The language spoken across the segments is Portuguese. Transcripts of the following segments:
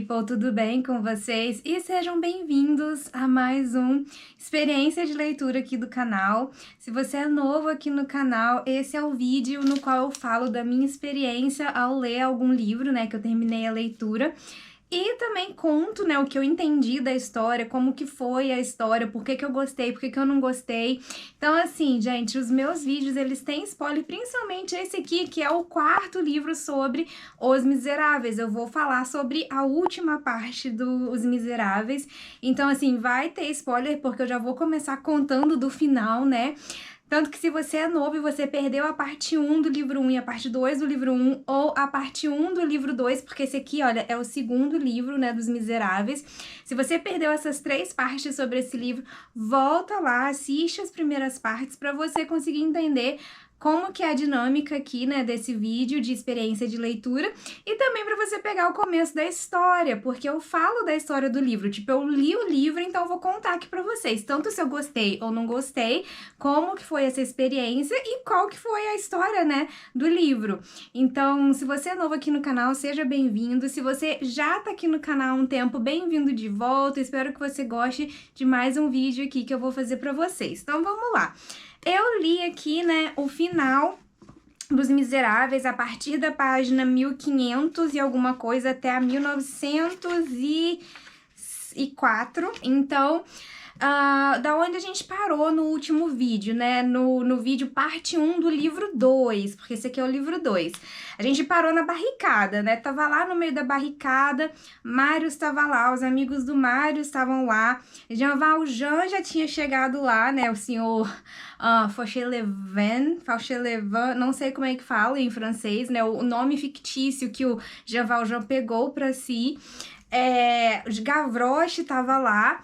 people, tudo bem com vocês? E sejam bem-vindos a mais um experiência de leitura aqui do canal. Se você é novo aqui no canal, esse é o vídeo no qual eu falo da minha experiência ao ler algum livro, né, que eu terminei a leitura. E também conto, né, o que eu entendi da história, como que foi a história, por que que eu gostei, por que que eu não gostei. Então, assim, gente, os meus vídeos, eles têm spoiler, principalmente esse aqui, que é o quarto livro sobre Os Miseráveis. Eu vou falar sobre a última parte dos Miseráveis. Então, assim, vai ter spoiler, porque eu já vou começar contando do final, né? Tanto que se você é novo e você perdeu a parte 1 do livro 1 e a parte 2 do livro 1, ou a parte 1 do livro 2, porque esse aqui, olha, é o segundo livro, né, dos Miseráveis. Se você perdeu essas 3 partes sobre esse livro, volta lá, assiste as primeiras partes para você conseguir entender como que é a dinâmica aqui, né, desse vídeo de experiência de leitura, e também para você pegar o começo da história, porque eu falo da história do livro, tipo, eu li o livro, então eu vou contar aqui para vocês, tanto se eu gostei ou não gostei, como que foi essa experiência e qual que foi a história, né, do livro. Então, se você é novo aqui no canal, seja bem-vindo. Se você já tá aqui no canal há um tempo, bem-vindo de volta. Espero que você goste de mais um vídeo aqui que eu vou fazer para vocês. Então, vamos lá. Eu li aqui, né, o final dos Miseráveis a partir da página 1500 e alguma coisa até a 1904. Então, da onde a gente parou no último vídeo, né? No vídeo parte 1 do livro 2, porque esse aqui é o livro 2. A gente parou na barricada, né? Tava lá no meio da barricada, Marius estava lá, os amigos do Marius estavam lá, Jean Valjean já tinha chegado lá, né? O senhor Fauchelevent, não sei como é que fala em francês, né? O nome fictício que o Jean Valjean pegou pra si. Gavroche tava lá.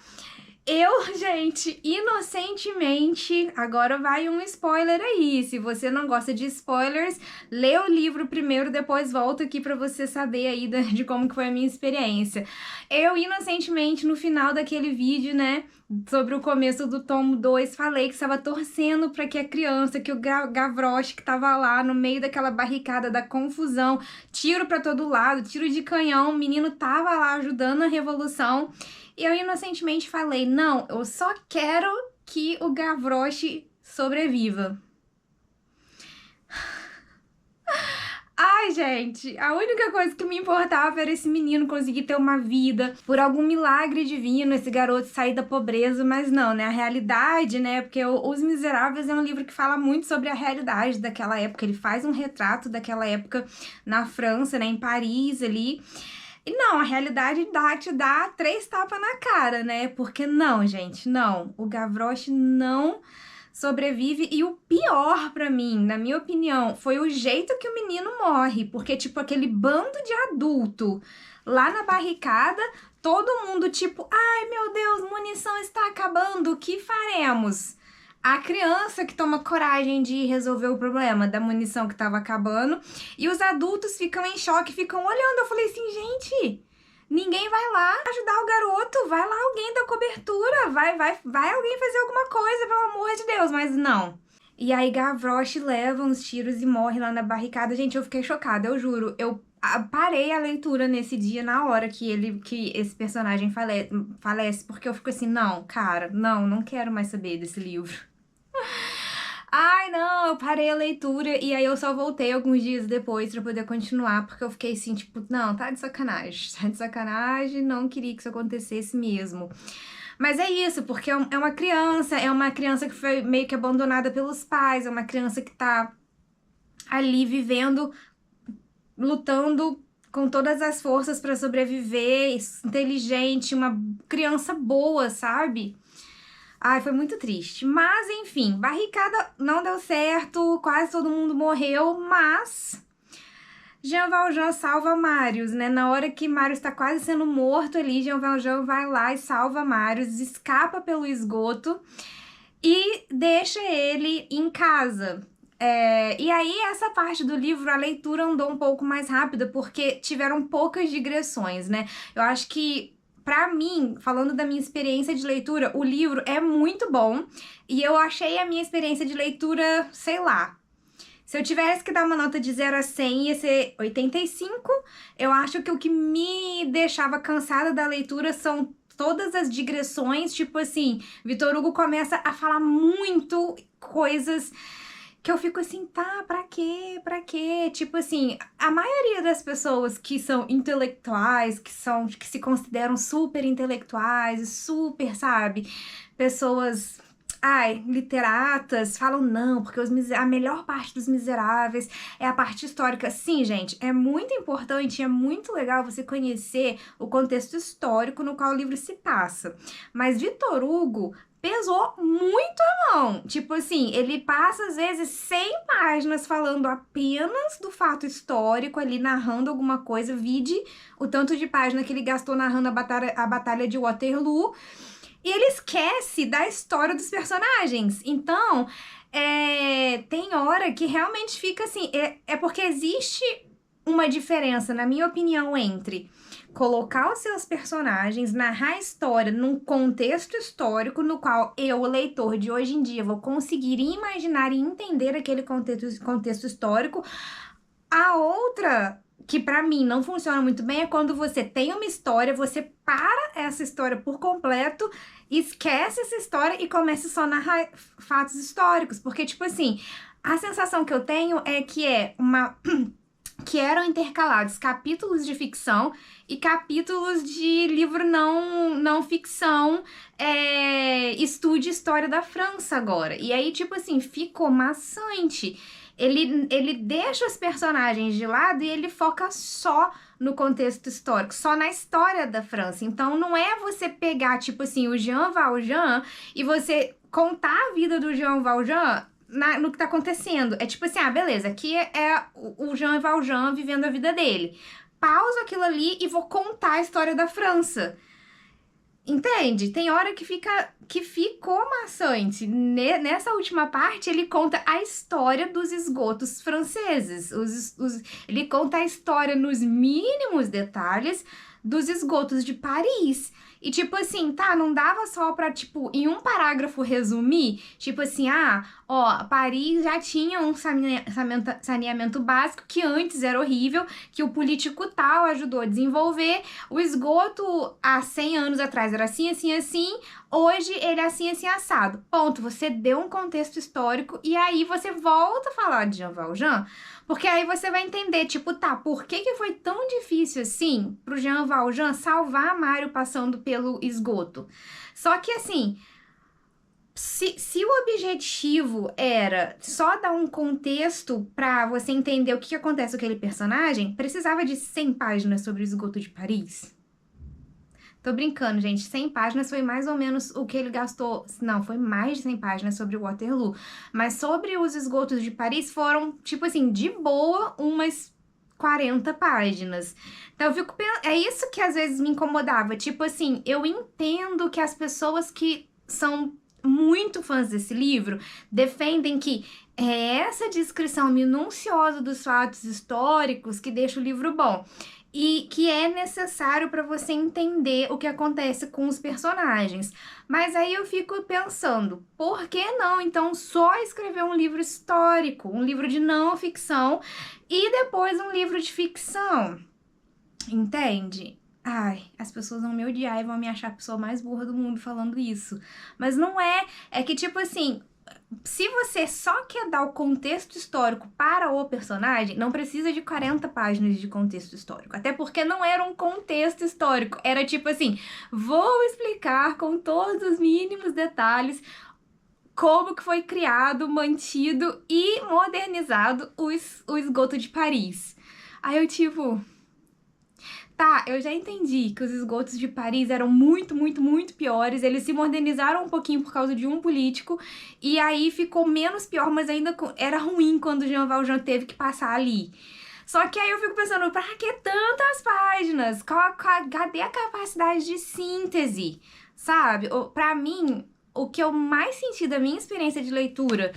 Eu, gente, inocentemente, agora vai um spoiler aí. Se você não gosta de spoilers, lê o livro primeiro, depois volta aqui pra você saber aí de como que foi a minha experiência. Eu, inocentemente, no final daquele vídeo, né, sobre o começo do tomo 2, falei que estava torcendo para que a criança, que o Gavroche, que estava lá no meio daquela barricada da confusão, tiro para todo lado, tiro de canhão, o menino tava lá ajudando a revolução. E eu inocentemente falei, não, eu só quero que o Gavroche sobreviva. Ai, gente, a única coisa que me importava era esse menino conseguir ter uma vida, por algum milagre divino, esse garoto sair da pobreza, mas não, né, a realidade, né, porque Os Miseráveis é um livro que fala muito sobre a realidade daquela época, ele faz um retrato daquela época na França, né, em Paris ali. E não, a realidade te dá 3 tapas na cara, né? Porque não, gente, não. O Gavroche não sobrevive. E o pior pra mim, na minha opinião, foi o jeito que o menino morre. Porque, tipo, aquele bando de adulto lá na barricada, todo mundo tipo, ai meu Deus, munição está acabando, o que faremos? A criança que toma coragem de resolver o problema da munição que tava acabando, e os adultos ficam em choque, ficam olhando. Eu falei assim, gente, ninguém vai lá ajudar o garoto, vai lá alguém da cobertura, vai alguém fazer alguma coisa, pelo amor de Deus, mas não. E aí Gavroche leva uns tiros e morre lá na barricada. Gente, eu fiquei chocada, eu juro, eu parei a leitura nesse dia, na hora que esse personagem falece, porque eu fico assim, não, cara, não quero mais saber desse livro. Ai, não, eu parei a leitura e aí eu só voltei alguns dias depois pra poder continuar, porque eu fiquei assim, tipo, não, tá de sacanagem, não queria que isso acontecesse mesmo. Mas é isso, porque é uma criança que foi meio que abandonada pelos pais, é uma criança que tá ali vivendo, lutando com todas as forças pra sobreviver, inteligente, uma criança boa, sabe? Ai, foi muito triste. Mas, enfim, barricada não deu certo, quase todo mundo morreu, mas Jean Valjean salva Marius, né? Na hora que Marius tá quase sendo morto ali, Jean Valjean vai lá e salva Marius, escapa pelo esgoto e deixa ele em casa. E aí, essa parte do livro, a leitura andou um pouco mais rápida, porque tiveram poucas digressões, né? Eu acho que, pra mim, falando da minha experiência de leitura, o livro é muito bom, e eu achei a minha experiência de leitura, sei lá, Se eu tivesse que dar uma nota de 0 a 100, ia ser 85. Eu acho que o que me deixava cansada da leitura são todas as digressões, tipo assim, Vitor Hugo começa a falar muito coisas que eu fico assim, tá, pra quê? Pra quê? Tipo assim, a maioria das pessoas que são intelectuais, que se consideram super intelectuais, super, sabe? Pessoas, ai, literatas, falam não, porque a melhor parte dos Miseráveis é a parte histórica. Sim, gente, é muito importante, é muito legal você conhecer o contexto histórico no qual o livro se passa. Mas Vitor Hugo pesou muito a mão. Tipo assim, ele passa às vezes 100 páginas falando apenas do fato histórico ali, narrando alguma coisa. Vide o tanto de página que ele gastou narrando a batalha de Waterloo. E ele esquece da história dos personagens. Então, tem hora que realmente fica assim. É porque existe uma diferença, na minha opinião, entre colocar os seus personagens, narrar a história num contexto histórico no qual eu, o leitor de hoje em dia, vou conseguir imaginar e entender aquele contexto histórico. A outra, que pra mim não funciona muito bem, é quando você tem uma história, você para essa história por completo, esquece essa história e começa só a narrar fatos históricos. Porque, tipo assim, a sensação que eu tenho é que que eram intercalados capítulos de ficção e capítulos de livro não ficção, estude história da França agora. E aí, tipo assim, ficou maçante. Ele deixa os personagens de lado e ele foca só no contexto histórico, só na história da França. Então, não é você pegar, tipo assim, o Jean Valjean e você contar a vida do Jean Valjean no que tá acontecendo. É tipo assim, beleza, aqui é o Jean Valjean vivendo a vida dele. Pauso aquilo ali e vou contar a história da França. Entende? Tem hora que ficou maçante. Nessa última parte, ele conta a história dos esgotos franceses. Ele conta a história nos mínimos detalhes dos esgotos de Paris. E tipo assim, tá, não dava só pra, tipo, em um parágrafo resumir, tipo assim, Paris já tinha um saneamento básico que antes era horrível, que o político tal ajudou a desenvolver, o esgoto há 100 anos atrás era assim, assim, assim, hoje ele é assim, assim, assado. Ponto, você deu um contexto histórico e aí você volta a falar de Jean Valjean, porque aí você vai entender, tipo, tá, por que foi tão difícil assim pro Jean Valjean salvar Mário passando pelo esgoto? Só que assim, se o objetivo era só dar um contexto pra você entender o que acontece com aquele personagem, precisava de 100 páginas sobre o esgoto de Paris? Tô brincando, gente. 100 páginas foi mais ou menos o que ele gastou. Não, foi mais de 100 páginas sobre o Waterloo. Mas sobre os esgotos de Paris foram, tipo assim, de boa, umas 40 páginas. Então eu fico pensando. É isso que às vezes me incomodava. Tipo assim, eu entendo que as pessoas que são muito fãs desse livro defendem que é essa descrição minuciosa dos fatos históricos que deixa o livro bom. E que é necessário para você entender o que acontece com os personagens. Mas aí eu fico pensando, por que não, então, só escrever um livro histórico, um livro de não ficção, e depois um livro de ficção? Entende? Ai, as pessoas vão me odiar e vão me achar a pessoa mais burra do mundo falando isso. Mas não é. É que, tipo assim, se você só quer dar o contexto histórico para o personagem, não precisa de 40 páginas de contexto histórico. Até porque não era um contexto histórico. Era tipo assim, vou explicar com todos os mínimos detalhes como que foi criado, mantido e modernizado o esgoto de Paris. Aí eu tipo... Tá, eu já entendi que os esgotos de Paris eram muito, muito, muito piores. Eles se modernizaram um pouquinho por causa de um político. E aí ficou menos pior, mas ainda era ruim quando Jean Valjean teve que passar ali. Só que aí eu fico pensando, pra que tantas páginas? Cadê a capacidade de síntese? Sabe? Pra mim, o que eu mais senti da minha experiência de leitura,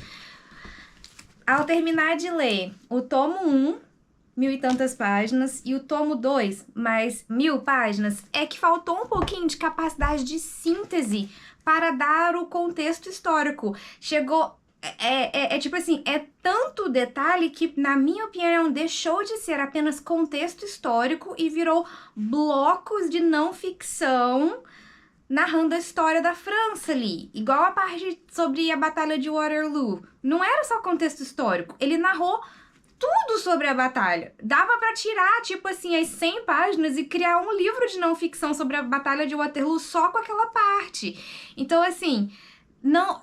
ao terminar de ler o tomo 1, 1000 e tantas páginas, e o tomo 2, mais 1000 páginas, é que faltou um pouquinho de capacidade de síntese para dar o contexto histórico. Chegou tipo assim, é tanto detalhe que, na minha opinião, deixou de ser apenas contexto histórico e virou blocos de não ficção narrando a história da França ali. Igual a parte sobre a Batalha de Waterloo. Não era só contexto histórico, ele narrou tudo sobre a batalha. Dava pra tirar, tipo assim, as 100 páginas e criar um livro de não ficção sobre a Batalha de Waterloo só com aquela parte. Então, assim, não...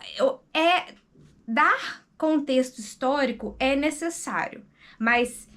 Dar contexto histórico é necessário, mas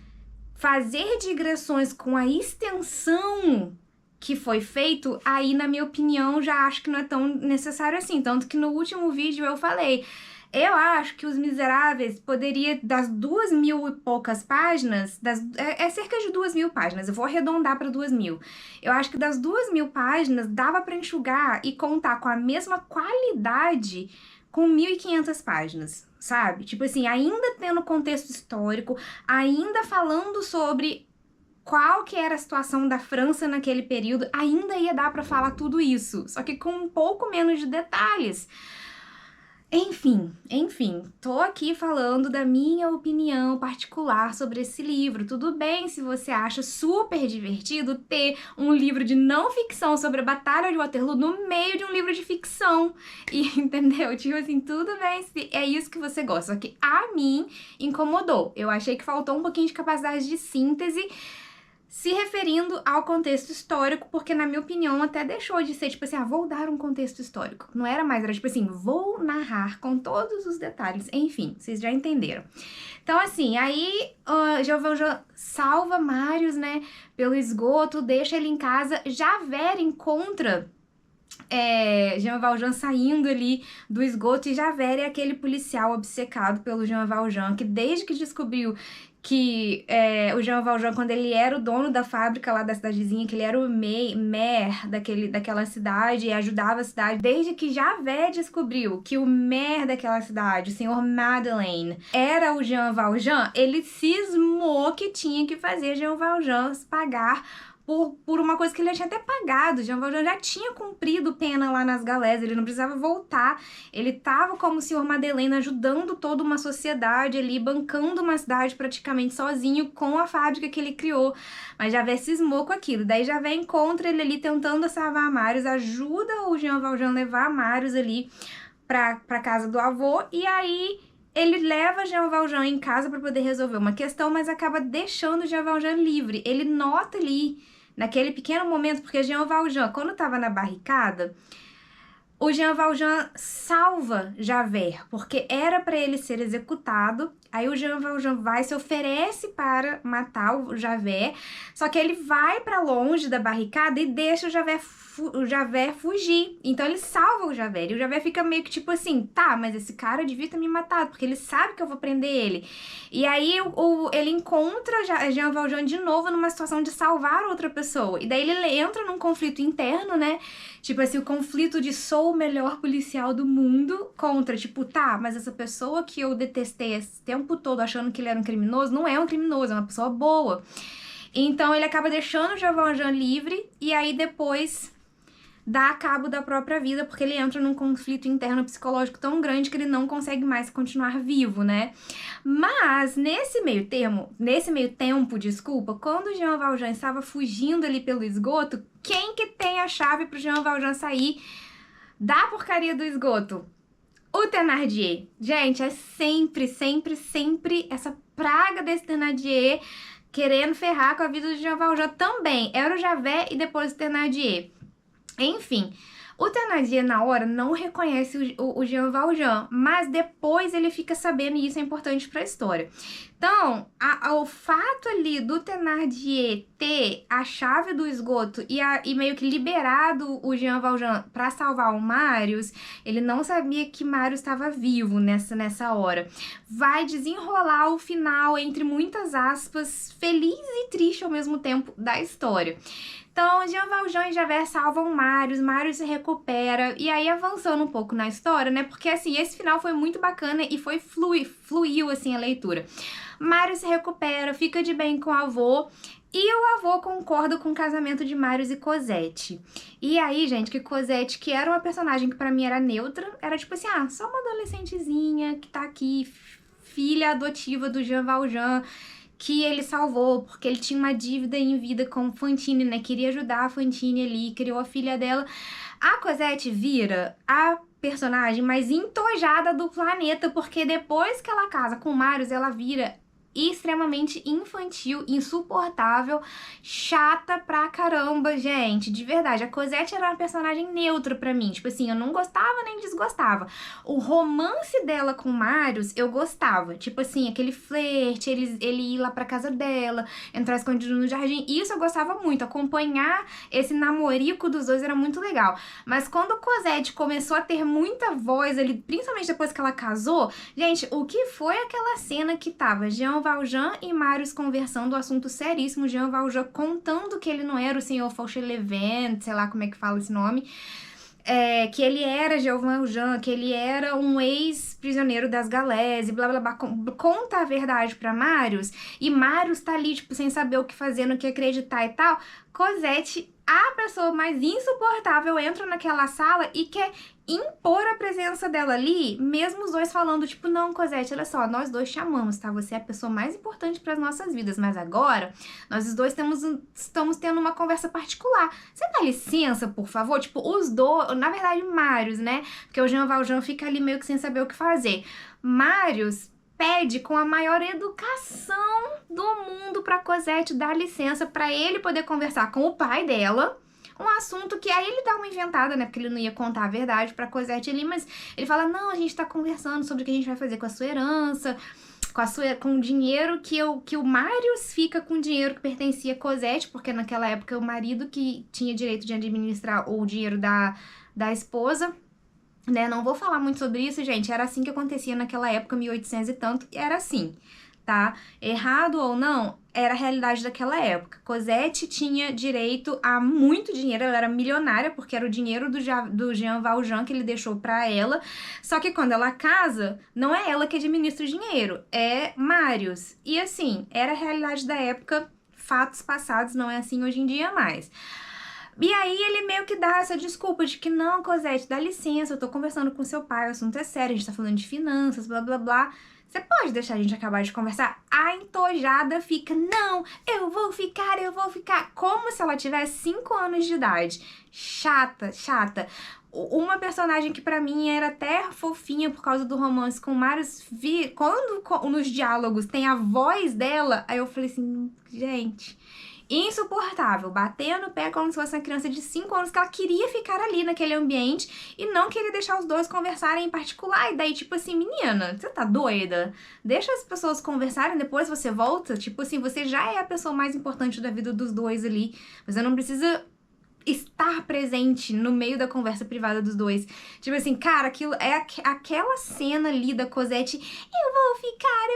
fazer digressões com a extensão que foi feito, aí, na minha opinião, já acho que não é tão necessário assim. Tanto que no último vídeo eu falei, eu acho que Os Miseráveis poderia, das 2.000 e poucas páginas, é cerca de 2.000 páginas, eu vou arredondar para 2.000. Eu acho que das 2.000 páginas dava para enxugar e contar com a mesma qualidade com 1.500 páginas, sabe? Tipo assim, ainda tendo contexto histórico, ainda falando sobre qual que era a situação da França naquele período, ainda ia dar pra falar tudo isso, só que com um pouco menos de detalhes. Enfim, tô aqui falando da minha opinião particular sobre esse livro. Tudo bem se você acha super divertido ter um livro de não ficção sobre a Batalha de Waterloo no meio de um livro de ficção. E, entendeu? Tipo assim, tudo bem se é isso que você gosta. Só que a mim incomodou. Eu achei que faltou um pouquinho de capacidade de síntese se referindo ao contexto histórico, porque, na minha opinião, até deixou de ser, tipo assim, vou dar um contexto histórico. Não era mais, era tipo assim, vou narrar com todos os detalhes. Enfim, vocês já entenderam. Então, assim, aí Jean Valjean salva Marius, né, pelo esgoto, deixa ele em casa. Javert encontra Jean Valjean saindo ali do esgoto, e Javert é aquele policial obcecado pelo Jean Valjean, que desde que descobriu que o Jean Valjean, quando ele era o dono da fábrica lá da cidadezinha, que ele era o maire daquela cidade e ajudava a cidade, desde que Javert descobriu que o maire daquela cidade, o senhor Madeleine, era o Jean Valjean, ele cismou que tinha que fazer Jean Valjean pagar por uma coisa que ele já tinha até pagado. Jean Valjean já tinha cumprido pena lá nas galés, ele não precisava voltar. Ele tava como o senhor Madeleine, ajudando toda uma sociedade ali, bancando uma cidade praticamente sozinho com a fábrica que ele criou. Mas Javert cismou com aquilo. Daí Javert encontra ele ali tentando salvar Marius, ajuda o Jean Valjean a levar Marius ali pra casa do avô, e aí ele leva Jean Valjean em casa para poder resolver uma questão, mas acaba deixando Jean Valjean livre. Ele nota ali, naquele pequeno momento, porque Jean Valjean, quando estava na barricada, o Jean Valjean salva Javert, porque era para ele ser executado. Aí o Jean Valjean se oferece para matar o Javert, só que ele vai para longe da barricada e deixa o Javert fugir. Então ele salva o Javert, e o Javert fica meio que tipo assim, tá, mas esse cara devia ter me matado, porque ele sabe que eu vou prender ele. E aí ele encontra Jean Valjean de novo numa situação de salvar outra pessoa, e daí ele entra num conflito interno, né, tipo assim, o conflito de sou o melhor policial do mundo contra, tipo, tá, mas essa pessoa que eu detestei esse tempo todo achando que ele era um criminoso, não é um criminoso, é uma pessoa boa. Então ele acaba deixando o Jean Valjean livre, e aí depois dá cabo da própria vida, porque ele entra num conflito interno psicológico tão grande que ele não consegue mais continuar vivo, né? Mas nesse meio tempo, quando o Jean Valjean estava fugindo ali pelo esgoto, quem que tem a chave pro Jean Valjean sair da porcaria do esgoto? O Thénardier. Gente, é sempre essa praga desse Thénardier querendo ferrar com a vida do Jean Valjean também. Era o Javert e depois o Thénardier. Enfim, o Thénardier na hora não reconhece o Jean Valjean, mas depois ele fica sabendo, e isso é importante para a história. Então, o fato ali do Thénardier ter a chave do esgoto e meio que liberado o Jean Valjean para salvar o Marius, ele não sabia que Marius estava vivo nessa hora. Vai desenrolar o final, entre muitas aspas, feliz e triste ao mesmo tempo da história. Então, Jean Valjean e Javert salvam Marius se recupera, e aí avançando um pouco na história, né, porque assim, esse final foi muito bacana e fluiu assim a leitura. Marius se recupera, fica de bem com o avô, E o avô concorda com o casamento de Marius e Cosette. E aí, gente, que Cosette, que era uma personagem que pra mim era neutra, era tipo assim, só uma adolescentezinha que tá aqui, filha adotiva do Jean Valjean, que ele salvou, porque ele tinha uma dívida em vida com Fantine, né? Queria ajudar a Fantine ali, criou a filha dela. A Cosette vira a personagem mais entojada do planeta, porque depois que ela casa com Marius, ela vira extremamente infantil, insuportável, chata pra caramba, gente, de verdade. A Cosette era uma personagem neutra pra mim, tipo assim, eu não gostava nem desgostava. O romance dela com Marius, eu gostava, tipo assim, aquele flerte, ele ir lá pra casa dela, entrar escondido no jardim, isso eu gostava muito, acompanhar esse namorico dos dois era muito legal. Mas quando Cosette começou a ter muita voz ali, principalmente depois que ela casou, gente, o que foi aquela cena que tava Jean Valjean e Marius conversando, um assunto seríssimo, Jean Valjean contando que ele não era o senhor Fauchelevent, sei lá como é que fala esse nome, que ele era Jean Valjean, que ele era um ex-prisioneiro das galés, e blá blá blá, conta a verdade pra Marius, e Marius tá ali, tipo, sem saber o que fazer, no que acreditar e tal. Cosette, a pessoa mais insuportável, entra naquela sala e quer impor a presença dela ali, mesmo os dois falando, tipo, não, Cosette, olha só, nós dois te amamos, tá? Você é a pessoa mais importante para as nossas vidas, mas agora, nós os dois estamos tendo uma conversa particular. Você dá licença, por favor? Tipo, os dois, na verdade, Marius, né? Porque o Jean Valjean fica ali meio que sem saber o que fazer. Marius pede com a maior educação do mundo pra Cosette dar licença pra ele poder conversar com o pai dela, um assunto que aí ele dá uma inventada, né, porque ele não ia contar a verdade pra Cosette ali, mas ele fala, não, a gente tá conversando sobre o que a gente vai fazer com a sua herança, com o dinheiro que o Marius fica com o dinheiro que pertencia a Cosette, porque naquela época o marido que tinha direito de administrar o dinheiro da esposa, né, não vou falar muito sobre isso, gente, era assim que acontecia naquela época, 1800 e tanto, e era assim, tá? Errado ou não, era a realidade daquela época. Cosette tinha direito a muito dinheiro, ela era milionária, porque era o dinheiro do Jean Valjean que ele deixou pra ela, só que quando ela casa, não é ela que administra o dinheiro, é Marius. E assim, era a realidade da época, fatos passados, não é assim hoje em dia mais. E aí ele meio que dá essa desculpa de que não, Cosette, dá licença, eu tô conversando com seu pai, o assunto é sério, a gente tá falando de finanças, blá blá blá. Você pode deixar a gente acabar de conversar? A entojada fica, não, eu vou ficar. Como se ela tivesse 5 anos de idade. Chata, chata. Uma personagem que pra mim era até fofinha por causa do romance com Marius, quando nos diálogos tem a voz dela, aí eu falei assim, gente, insuportável, bater no pé como se fosse uma criança de 5 anos que ela queria ficar ali naquele ambiente e não queria deixar os dois conversarem em particular. E daí, tipo assim, menina, você tá doida? Deixa as pessoas conversarem, depois você volta. Tipo assim, você já é a pessoa mais importante da vida dos dois ali. Você não precisa estar presente no meio da conversa privada dos dois. Tipo assim, cara, aquilo é aquela cena ali da Cosette, eu vou ficar,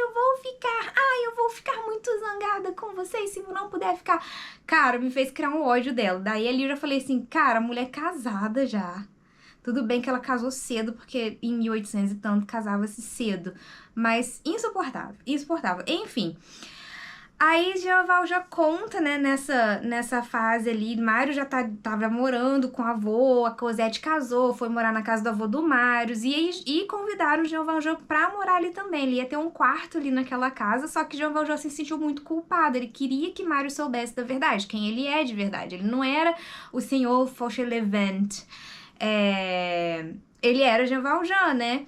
eu vou ficar muito zangada com vocês se não puder ficar. Cara, me fez criar um ódio dela. Daí ali eu já falei assim, cara, mulher casada já. Tudo bem que ela casou cedo, porque em 1800 e tanto casava-se cedo. Mas insuportável, insuportável. Enfim. Aí Jean Valjean conta, né, nessa fase ali, Mário já tava morando com o avô, a Cosette casou, foi morar na casa do avô do Marius, e convidaram o Jean Valjean pra morar ali também, ele ia ter um quarto ali naquela casa, só que Jean Valjean se sentiu muito culpado, ele queria que Mário soubesse da verdade, quem ele é de verdade, ele não era o senhor Fauchelevent, ele era Jean Valjean, né,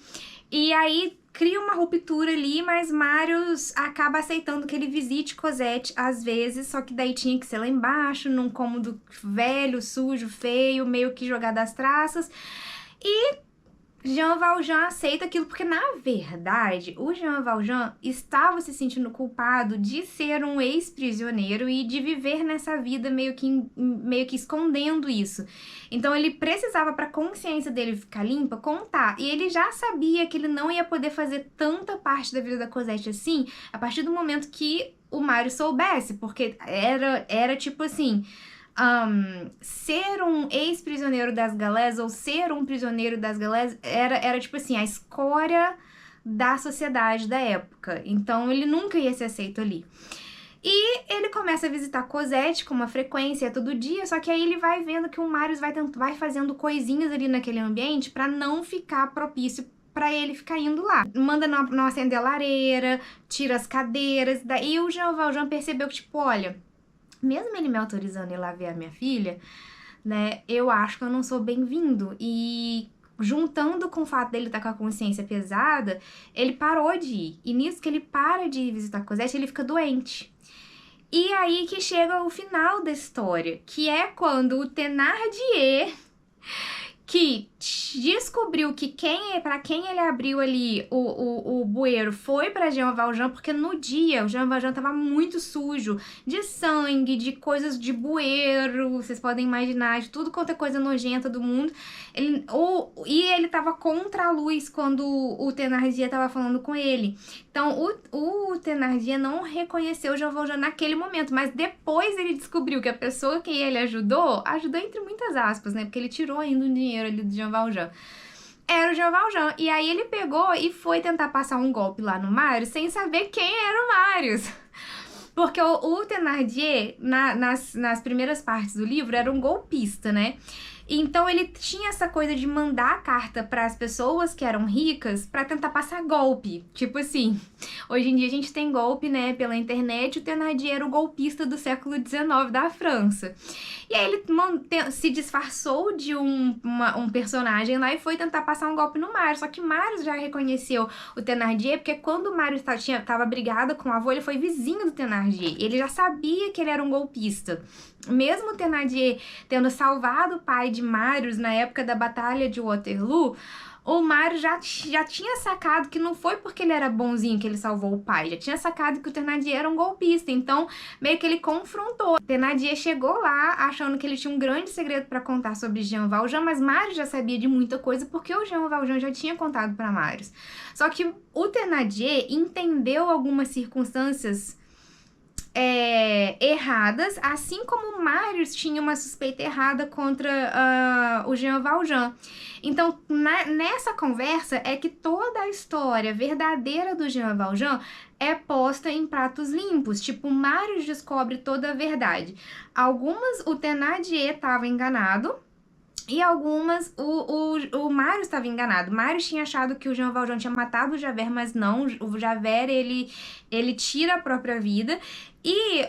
e aí cria uma ruptura ali, mas Marius acaba aceitando que ele visite Cosette às vezes, só que daí tinha que ser lá embaixo, num cômodo velho, sujo, feio, meio que jogado às traças. E Jean Valjean aceita aquilo, porque na verdade o Jean Valjean estava se sentindo culpado de ser um ex-prisioneiro e de viver nessa vida meio que escondendo isso. Então ele precisava, para a consciência dele ficar limpa, contar. E ele já sabia que ele não ia poder fazer tanta parte da vida da Cosette assim, a partir do momento que o Mário soubesse, porque era tipo assim, ser um ex-prisioneiro das galés ou ser um prisioneiro das galés era tipo assim, a escória da sociedade da época. Então ele nunca ia ser aceito ali. E ele começa a visitar Cosette com uma frequência todo dia, só que aí ele vai vendo que o Marius vai fazendo coisinhas ali naquele ambiente pra não ficar propício pra ele ficar indo lá. Manda não acender a lareira, tira as cadeiras, daí o Jean Valjean percebeu que, tipo, olha, mesmo ele me autorizando a ir lá ver a minha filha, né, eu acho que eu não sou bem-vindo. E juntando com o fato dele estar com a consciência pesada, ele parou de ir. E nisso que ele para de ir visitar Cosette, ele fica doente. E aí que chega o final da história, que é quando o Thénardier, que descobriu que para quem ele abriu ali o bueiro foi pra Jean Valjean, porque no dia o Jean Valjean tava muito sujo de sangue, de coisas de bueiro, vocês podem imaginar, de tudo quanto é coisa nojenta do mundo. E ele tava contra a luz quando o Thénardier tava falando com ele. Então o Thénardier não reconheceu o Jean Valjean naquele momento, mas depois ele descobriu que a pessoa que ele ajudou entre muitas aspas, né? Porque ele tirou ainda um dinheiro ali do Jean Valjean. Era o Jean Valjean. E aí ele pegou e foi tentar passar um golpe lá no Marius sem saber quem era o Marius. Porque o Thénardier, nas primeiras partes do livro, era um golpista, né? Então ele tinha essa coisa de mandar carta para as pessoas que eram ricas para tentar passar golpe. Tipo assim, hoje em dia a gente tem golpe, né, pela internet. O Thénardier era o golpista do século XIX da França. E aí ele se disfarçou de um personagem lá e foi tentar passar um golpe no Marius. Só que Marius já reconheceu o Thénardier, porque quando o Marius tava brigado com o avô, ele foi vizinho do Thénardier. Ele já sabia que ele era um golpista. Mesmo o Thénardier tendo salvado o pai de Marius na época da Batalha de Waterloo, o Marius já tinha sacado que não foi porque ele era bonzinho que ele salvou o pai, já tinha sacado que o Thénardier era um golpista, então meio que ele confrontou. O Thénardier chegou lá achando que ele tinha um grande segredo para contar sobre Jean Valjean, mas Marius já sabia de muita coisa porque o Jean Valjean já tinha contado para Marius. Só que o Thénardier entendeu algumas circunstâncias erradas, assim como o Marius tinha uma suspeita errada contra o Jean Valjean. Então, nessa conversa é que toda a história verdadeira do Jean Valjean é posta em pratos limpos. Tipo, o Marius descobre toda a verdade. Algumas, o Thénardier estava enganado, e algumas, o Marius estava enganado. Marius tinha achado que o Jean Valjean tinha matado o Javert, mas não. O Javert, ele tira a própria vida. E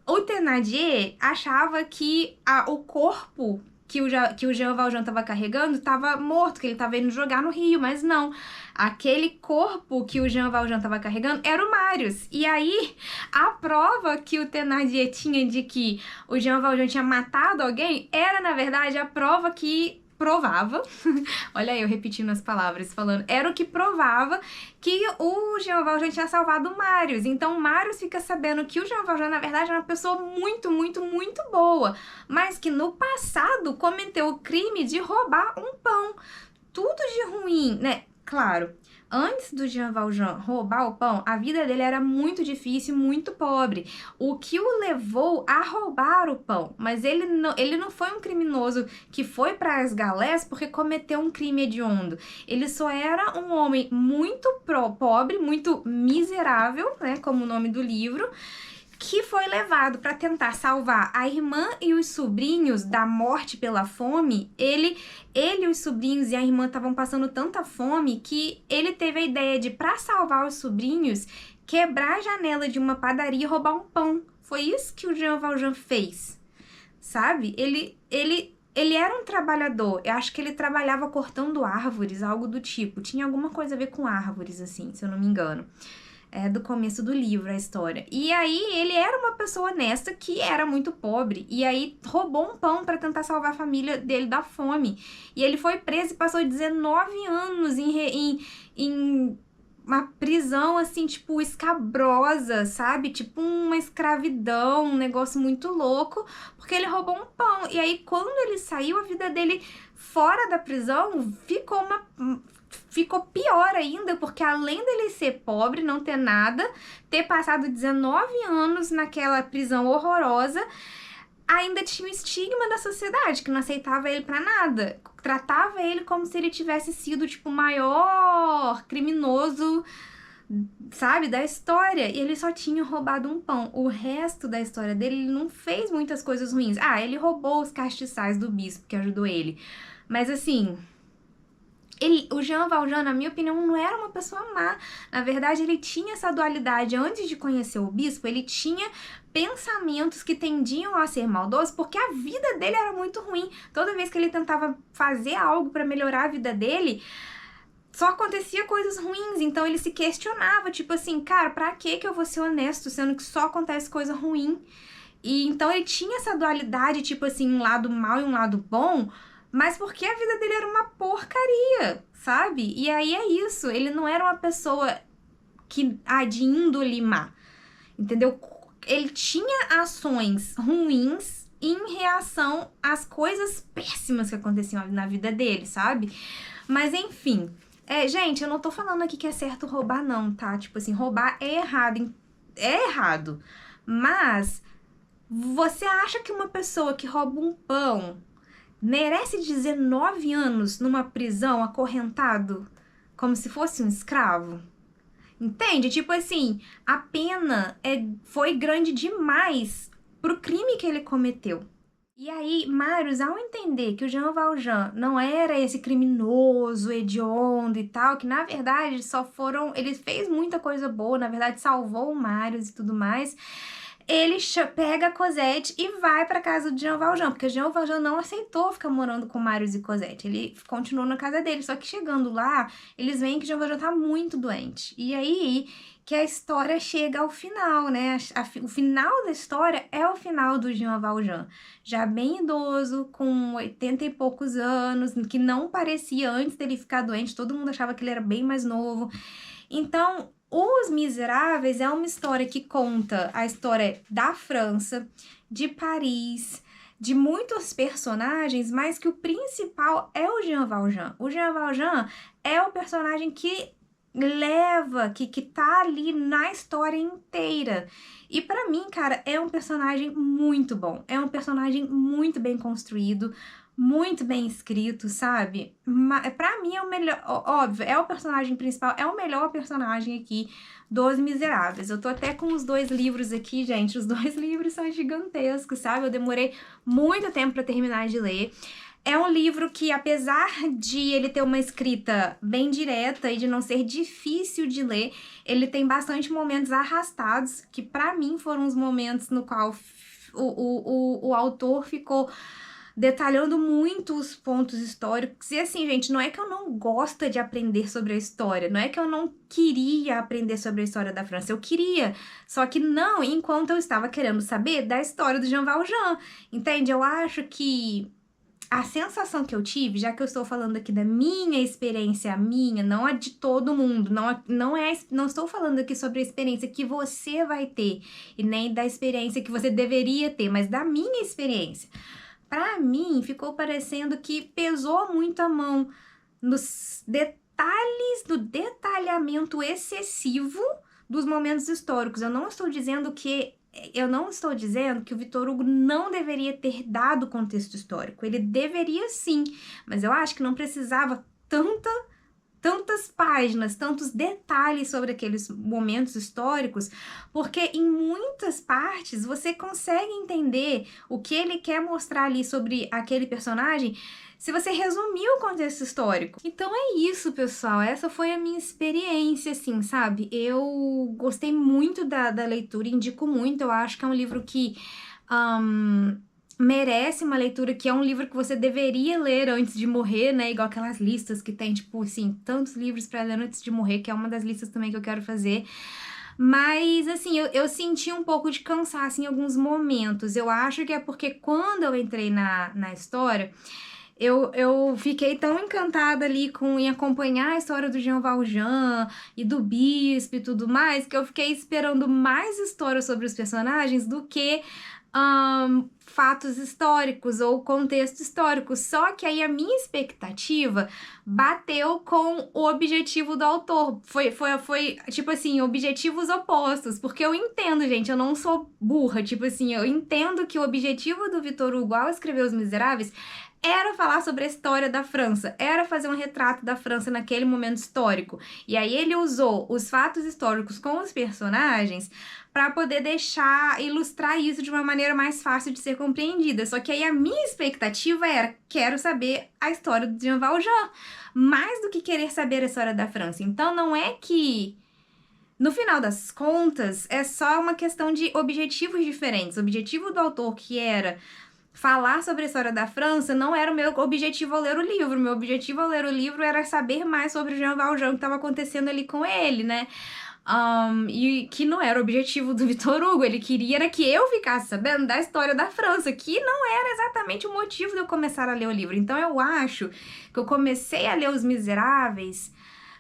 o Thénardier achava que o corpo que o Jean Valjean estava carregando estava morto, que ele estava indo jogar no rio, mas não. Aquele corpo que o Jean Valjean estava carregando era o Marius. E aí, a prova que o Thénardier tinha de que o Jean Valjean tinha matado alguém era, na verdade, a prova que provava, olha aí eu repetindo as palavras, falando, era o que provava que o Jean Valjean tinha salvado o Marius. Então o Marius fica sabendo que o Jean Valjean, na verdade, é uma pessoa muito, muito, muito boa, mas que no passado cometeu o crime de roubar um pão. Tudo de ruim, né? Claro, antes do Jean Valjean roubar o pão, a vida dele era muito difícil, muito pobre, o que o levou a roubar o pão. Mas ele não foi um criminoso que foi para as galés porque cometeu um crime hediondo. Ele só era um homem muito pobre, muito miserável, né, como o nome do livro, que foi levado para tentar salvar a irmã e os sobrinhos da morte pela fome. Ele e os sobrinhos e a irmã estavam passando tanta fome que ele teve a ideia de, para salvar os sobrinhos, quebrar a janela de uma padaria e roubar um pão. Foi isso que o Jean Valjean fez, sabe? Ele era um trabalhador. Eu acho que ele trabalhava cortando árvores, algo do tipo. Tinha alguma coisa a ver com árvores, assim, se eu não me engano. É do começo do livro a história. E aí ele era uma pessoa honesta que era muito pobre. E aí roubou um pão para tentar salvar a família dele da fome. E ele foi preso e passou 19 anos em uma prisão, assim, tipo, escabrosa, sabe? Tipo uma escravidão, um negócio muito louco, porque ele roubou um pão. E aí, quando ele saiu, a vida dele fora da prisão ficou pior ainda, porque além dele ser pobre, não ter nada, ter passado 19 anos naquela prisão horrorosa, ainda tinha o estigma da sociedade, que não aceitava ele pra nada. Tratava ele como se ele tivesse sido, tipo, o maior criminoso sabe, da história. E ele só tinha roubado um pão. O resto da história dele, ele não fez muitas coisas ruins. Ah, ele roubou os castiçais do bispo que ajudou ele. Mas assim, o Jean Valjean, na minha opinião, não era uma pessoa má. Na verdade, ele tinha essa dualidade. Antes de conhecer o bispo, ele tinha pensamentos que tendiam a ser maldosos, porque a vida dele era muito ruim. Toda vez que ele tentava fazer algo para melhorar a vida dele, só acontecia coisas ruins. Então ele se questionava, tipo assim, cara, pra que eu vou ser honesto, sendo que só acontece coisa ruim? E então ele tinha essa dualidade, tipo assim, um lado mal e um lado bom, mas porque a vida dele era uma porcaria, sabe? E aí é isso, ele não era uma pessoa de índole má, entendeu? Ele tinha ações ruins em reação às coisas péssimas que aconteciam na vida dele, sabe? Mas enfim, gente, eu não tô falando aqui que é certo roubar não, tá? Tipo assim, roubar é errado, mas você acha que uma pessoa que rouba um pão merece 19 anos numa prisão acorrentado como se fosse um escravo? Entende? Tipo assim, a pena foi grande demais pro crime que ele cometeu. E aí, Marius, ao entender que o Jean Valjean não era esse criminoso, hediondo e tal, que na verdade ele fez muita coisa boa, na verdade salvou o Marius e tudo mais, ele pega a Cosette e vai pra casa do Jean Valjean, porque o Jean Valjean não aceitou ficar morando com Marius e Cosette, ele continuou na casa dele, só que chegando lá, eles veem que o Jean Valjean tá muito doente, e aí que a história chega ao final, né, o final da história é o final do Jean Valjean, já bem idoso, com 80 e poucos anos, que não parecia antes dele ficar doente, todo mundo achava que ele era bem mais novo, então Os Miseráveis é uma história que conta a história da França, de Paris, de muitos personagens, mas que o principal é o Jean Valjean. O Jean Valjean é o personagem que leva, que tá ali na história inteira. E pra mim, cara, é um personagem muito bom. É um personagem muito bem construído, muito bem escrito, sabe? Pra mim é o melhor, óbvio, é o personagem principal, é o melhor personagem aqui dos Miseráveis. Eu tô até com os 2 livros aqui, gente, os 2 livros são gigantescos, sabe? Eu demorei muito tempo pra terminar de ler. É um livro que, apesar de ele ter uma escrita bem direta e de não ser difícil de ler, ele tem bastante momentos arrastados, que pra mim foram os momentos no qual o autor ficou detalhando muito os pontos históricos. E assim, gente, não é que eu não gosto de aprender sobre a história, não é que eu não queria aprender sobre a história da França, eu queria, só que não enquanto eu estava querendo saber da história do Jean Valjean, entende? Eu acho que a sensação que eu tive, já que eu estou falando aqui da minha experiência, não a de todo mundo, não estou falando aqui sobre a experiência que você vai ter, e nem da experiência que você deveria ter, mas da minha experiência. Pra mim, ficou parecendo que pesou muito a mão nos detalhes, do detalhamento excessivo dos momentos históricos. Eu não estou dizendo que o Victor Hugo não deveria ter dado contexto histórico. Ele deveria sim, mas eu acho que não precisava tantas páginas, tantos detalhes sobre aqueles momentos históricos, porque em muitas partes você consegue entender o que ele quer mostrar ali sobre aquele personagem se você resumir o contexto histórico. Então é isso, pessoal, essa foi a minha experiência, assim, sabe? Eu gostei muito da leitura, indico muito, eu acho que é um livro que merece uma leitura, que é um livro que você deveria ler antes de morrer, né? Igual aquelas listas que tem, tipo, assim, tantos livros pra ler antes de morrer, que é uma das listas também que eu quero fazer. Mas, assim, eu senti um pouco de cansaço em alguns momentos. Eu acho que é porque quando eu entrei na história, eu fiquei tão encantada ali em acompanhar a história do Jean Valjean e do Bispo e tudo mais, que eu fiquei esperando mais história sobre os personagens do que fatos históricos ou contexto histórico, só que aí a minha expectativa bateu com o objetivo do autor, foi tipo assim, objetivos opostos, porque eu entendo, gente, eu não sou burra, tipo assim, eu entendo que o objetivo do Victor Hugo ao escrever Os Miseráveis era falar sobre a história da França, era fazer um retrato da França naquele momento histórico. E aí ele usou os fatos históricos com os personagens para poder ilustrar isso de uma maneira mais fácil de ser compreendida. Só que aí a minha expectativa era, quero saber a história do Jean Valjean, mais do que querer saber a história da França. Então não é que, no final das contas, é só uma questão de objetivos diferentes. O objetivo do autor, que era falar sobre a história da França, não era o meu objetivo ao ler o livro. Meu objetivo ao ler o livro era saber mais sobre o Jean Valjean, o que estava acontecendo ali com ele, né? E que não era o objetivo do Victor Hugo. Ele queria era que eu ficasse sabendo da história da França, que não era exatamente o motivo de eu começar a ler o livro. Então eu acho que eu comecei a ler Os Miseráveis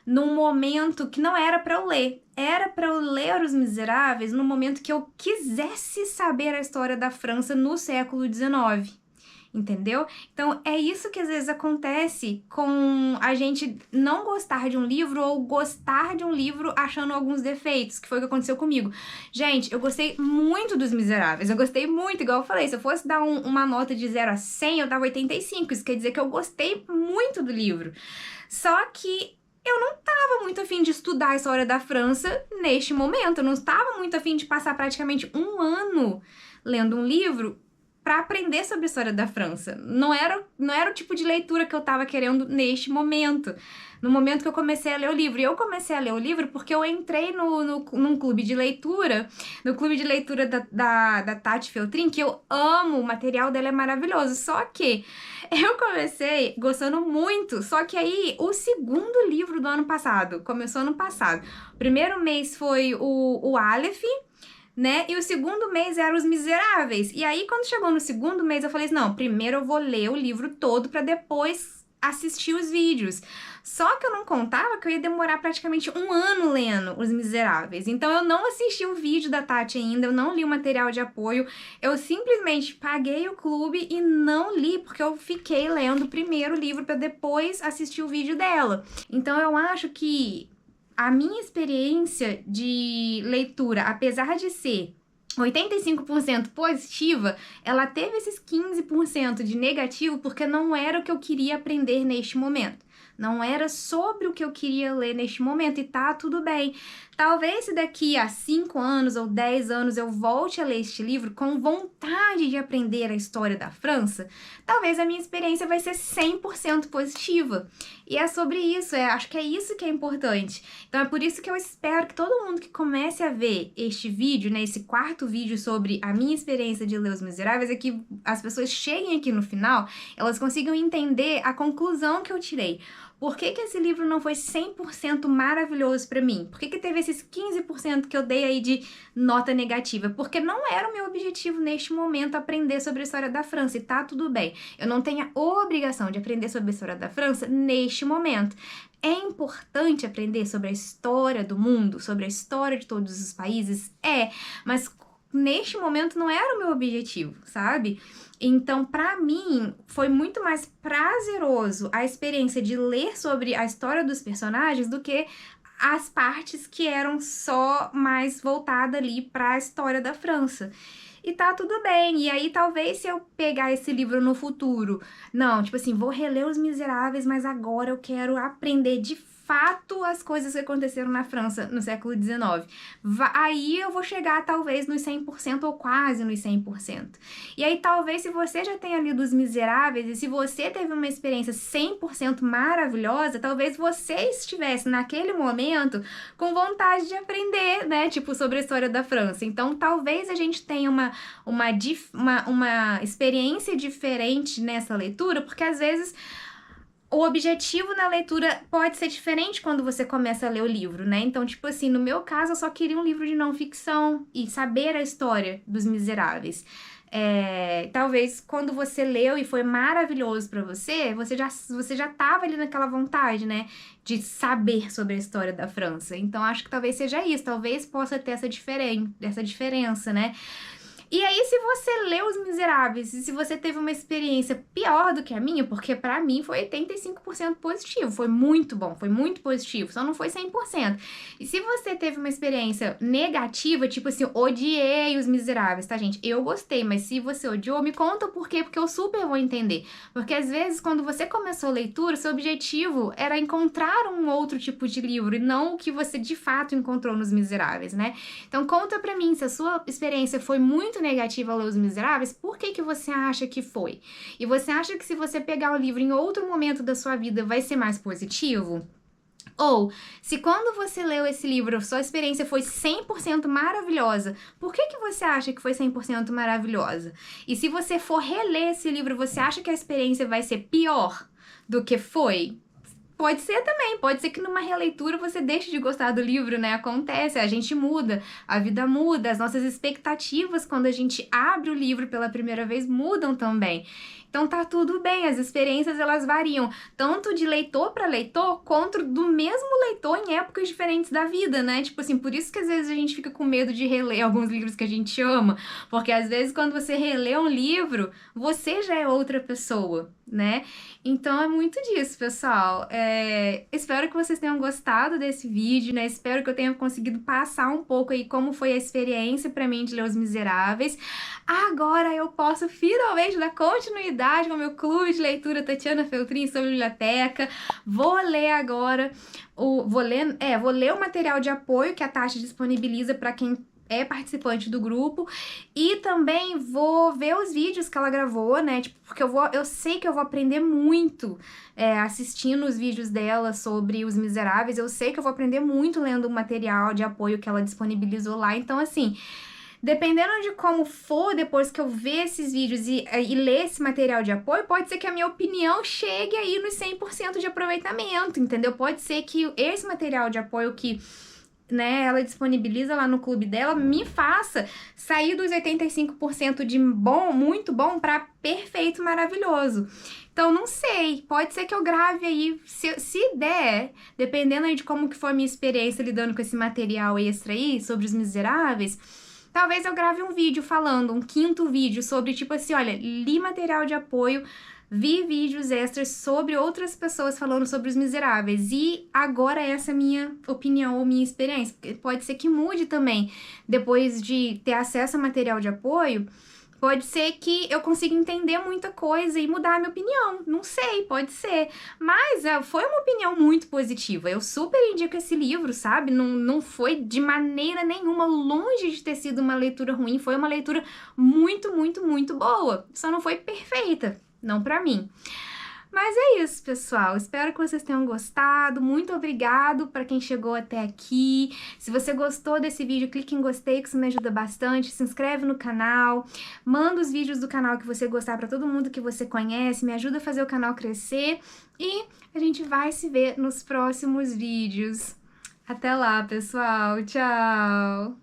num momento que não era para eu ler. Era para eu ler Os Miseráveis no momento que eu quisesse saber a história da França no século XIX. Entendeu? Então, é isso que às vezes acontece com a gente não gostar de um livro ou gostar de um livro achando alguns defeitos, que foi o que aconteceu comigo. Gente, eu gostei muito dos Miseráveis, eu gostei muito, igual eu falei, se eu fosse dar uma nota de 0 a 100, eu dava 85, isso quer dizer que eu gostei muito do livro. Só que eu não estava muito afim de estudar a história da França neste momento, eu não estava muito afim de passar praticamente um ano lendo um livro para aprender sobre a história da França. Não era o tipo de leitura que eu estava querendo neste momento. No momento que eu comecei a ler o livro. E eu comecei a ler o livro porque eu entrei num clube de leitura, no clube de leitura da Tati Feltrin, que eu amo, o material dela é maravilhoso. Só que eu comecei gostando muito, só que aí o segundo livro do ano passado, começou ano passado. O primeiro mês foi o Aleph, né? E o segundo mês era Os Miseráveis. E aí, quando chegou no segundo mês, eu falei assim, não, primeiro eu vou ler o livro todo pra depois assistir os vídeos. Só que eu não contava que eu ia demorar praticamente um ano lendo Os Miseráveis. Então, eu não assisti o vídeo da Tati ainda, eu não li o material de apoio. Eu simplesmente paguei o clube e não li, porque eu fiquei lendo o primeiro livro pra depois assistir o vídeo dela. Então, eu acho que a minha experiência de leitura, apesar de ser 85% positiva, ela teve esses 15% de negativo porque não era o que eu queria aprender neste momento. Não era sobre o que eu queria ler neste momento e tá tudo bem. Talvez se daqui a 5 anos ou 10 anos eu volte a ler este livro com vontade de aprender a história da França, talvez a minha experiência vai ser 100% positiva. E é sobre isso, acho que é isso que é importante. Então é por isso que eu espero que todo mundo que comece a ver este vídeo, né, esse quarto vídeo sobre a minha experiência de ler Os Miseráveis, é que as pessoas cheguem aqui no final, elas consigam entender a conclusão que eu tirei. Por que esse livro não foi 100% maravilhoso pra mim? Por que teve esses 15% que eu dei aí de nota negativa? Porque não era o meu objetivo neste momento aprender sobre a história da França, e tá tudo bem. Eu não tenho a obrigação de aprender sobre a história da França neste momento. É importante aprender sobre a história do mundo, sobre a história de todos os países? Mas neste momento não era o meu objetivo, sabe? Então, pra mim, foi muito mais prazeroso a experiência de ler sobre a história dos personagens do que as partes que eram só mais voltadas ali pra história da França. E tá tudo bem. E aí, talvez, se eu pegar esse livro no futuro, não, tipo assim, vou reler Os Miseráveis, mas agora eu quero aprender de fato as coisas que aconteceram na França no século XIX. Aí eu vou chegar talvez nos 100% ou quase nos 100%. E aí talvez se você já tenha lido Os Miseráveis e se você teve uma experiência 100% maravilhosa, talvez você estivesse naquele momento com vontade de aprender, né, tipo, sobre a história da França. Então talvez a gente tenha uma experiência diferente nessa leitura, porque às vezes o objetivo na leitura pode ser diferente quando você começa a ler o livro, né? Então, tipo assim, no meu caso, eu só queria um livro de não ficção e saber a história dos Miseráveis. Talvez quando você leu e foi maravilhoso pra você, você já tava ali naquela vontade, né? De saber sobre a história da França. Então, acho que talvez seja isso. Talvez possa ter essa diferença, né? E aí, se você leu Os Miseráveis e se você teve uma experiência pior do que a minha, porque pra mim foi 85% positivo, foi muito bom, foi muito positivo, só não foi 100%. E se você teve uma experiência negativa, tipo assim, odiei Os Miseráveis, tá, gente? Eu gostei, mas se você odiou, me conta por quê, porque eu super vou entender. Porque às vezes, quando você começou a leitura, seu objetivo era encontrar um outro tipo de livro e não o que você de fato encontrou nos Miseráveis, né? Então conta pra mim, se a sua experiência foi muito negativa ao ler Os Miseráveis, por que que você acha que foi? E você acha que se você pegar o livro em outro momento da sua vida vai ser mais positivo? Ou, se quando você leu esse livro, sua experiência foi 100% maravilhosa, por que que você acha que foi 100% maravilhosa? E se você for reler esse livro, você acha que a experiência vai ser pior do que foi? Pode ser também, pode ser que numa releitura você deixe de gostar do livro, né? Acontece, a gente muda, a vida muda, as nossas expectativas quando a gente abre o livro pela primeira vez mudam também. Então tá tudo bem, as experiências elas variam, tanto de leitor para leitor, quanto do mesmo leitor em épocas diferentes da vida, né? Tipo assim, por isso que às vezes a gente fica com medo de reler alguns livros que a gente ama, porque às vezes quando você relê um livro, você já é outra pessoa, né? Então é muito disso, pessoal. Espero que vocês tenham gostado desse vídeo, né? Espero que eu tenha conseguido passar um pouco aí como foi a experiência pra mim de ler Os Miseráveis. Agora eu posso finalmente dar continuidade ao meu clube de leitura Tatiana Feltrin sobre biblioteca. Vou ler agora vou ler o material de apoio que a Tati disponibiliza para quem é participante do grupo, e também vou ver os vídeos que ela gravou, né, tipo, porque eu sei que eu vou aprender muito assistindo os vídeos dela sobre Os Miseráveis, eu sei que eu vou aprender muito lendo o material de apoio que ela disponibilizou lá, então assim, dependendo de como for, depois que eu ver esses vídeos e ler esse material de apoio, pode ser que a minha opinião chegue aí nos 100% de aproveitamento, entendeu? Pode ser que esse material de apoio que, né, ela disponibiliza lá no clube dela, me faça sair dos 85% de bom, muito bom, para perfeito, maravilhoso. Então, não sei, pode ser que eu grave aí, se der, dependendo aí de como que for a minha experiência lidando com esse material extra aí, sobre Os Miseráveis, talvez eu grave um vídeo falando, um quinto vídeo sobre, tipo assim, olha, li material de apoio, vi vídeos extras sobre outras pessoas falando sobre Os Miseráveis e agora essa é a minha opinião ou minha experiência. Pode ser que mude também, depois de ter acesso a material de apoio, pode ser que eu consiga entender muita coisa e mudar a minha opinião, não sei, pode ser. Mas foi uma opinião muito positiva, eu super indico esse livro, sabe? Não foi de maneira nenhuma, longe de ter sido uma leitura ruim, foi uma leitura muito, muito, muito boa, só não foi perfeita. Não pra mim. Mas é isso, pessoal. Espero que vocês tenham gostado. Muito obrigado para quem chegou até aqui. Se você gostou desse vídeo, clique em gostei, que isso me ajuda bastante. Se inscreve no canal. Manda os vídeos do canal que você gostar para todo mundo que você conhece. Me ajuda a fazer o canal crescer. E a gente vai se ver nos próximos vídeos. Até lá, pessoal. Tchau!